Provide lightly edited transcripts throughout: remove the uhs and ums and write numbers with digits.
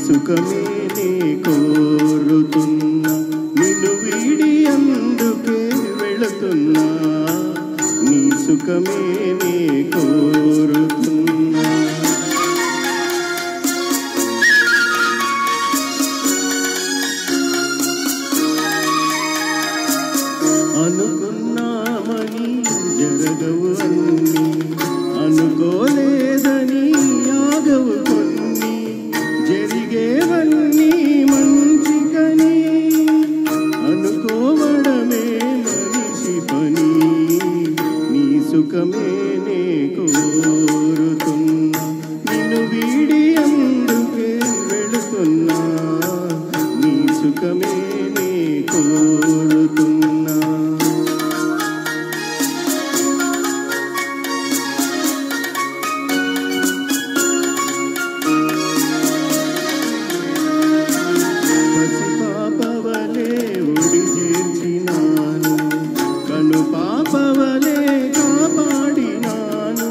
సుఖమే నే కోరుతున్నా నిన్ను వీడి అందుకే వెళుతున్నా నీ సుఖమే నే కోరుతున్నా అనుకున్నామని జరగవు అన్ని అనుకోలేదని ఆగవు కొన్ని జరిగేవన్నీ మంచికని అనుకోవడమే మనిషి పని నీ సుఖమే నే కోరుతున్నా నిన్ను వీడి అందుకే వెళుతున్నా నీ సుఖమే నే కోరుతున్నా పసిపాపవలే ఒడి చేర్చినాను కను పాపవలే కాపాడినాను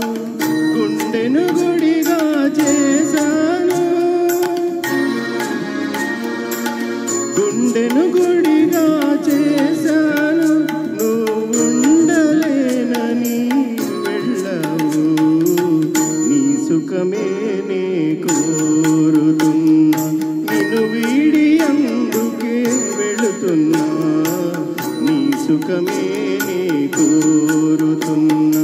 గుండెను గుడిగా చేశాను గుండెను గుడిగా చేశాను నువ్వు ఉండలేనని వెళ్ళవు నీ సుఖమే నే కోరుతున్నా నిన్ను వీడి అందుకే వెళుతున్నా నీ సుఖమే నే కోరుతున్నా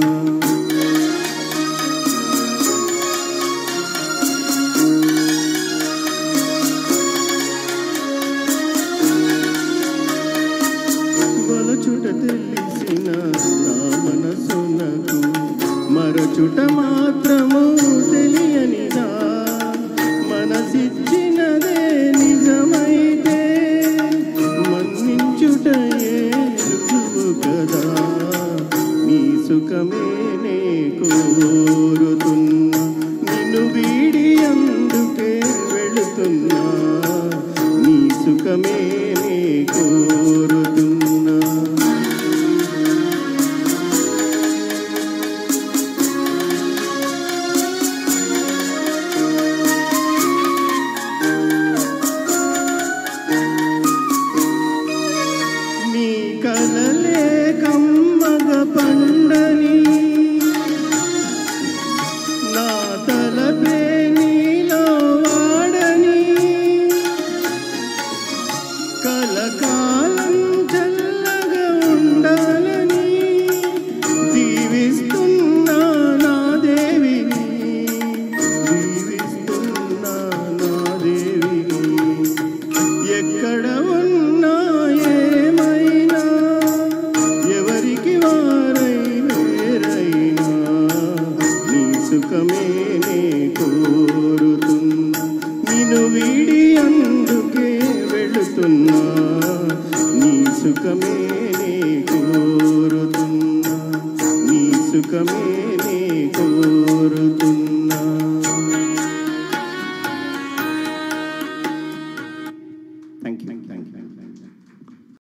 వలచుట తెలిసిన నా మనసునకు మరచుట మాత్రము తెలియనిదా మనసిచ్చినదే నిజమైతే మన్నించుటయే రుజువు కదా నీ సుఖమే నే కోరుతున్నా నిన్ను వీడి అందుకే వెళుతున్నా నీ సుఖమే నే కోరుతున్నా నీ కలలే కమ్మగ పండని నా తలపే నీలో వాడని కలకాలం చల్లగా ఉండాలని దీవిస్తున్నా నా దేవిని దీవిస్తున్నా నా దేవిని ఎక్కడ ఉన్నా ఏమైనా ఎవరికి వారై వేరైనా నీ సుఖమే నే కోరుతున్నా నిన్ను వీడి అందుకే వెళుతున్నా నీ సుఖమే నే కోరుతున్నా నీ సుఖమే నే కోరుతున్నా థ్యాంక్ యూ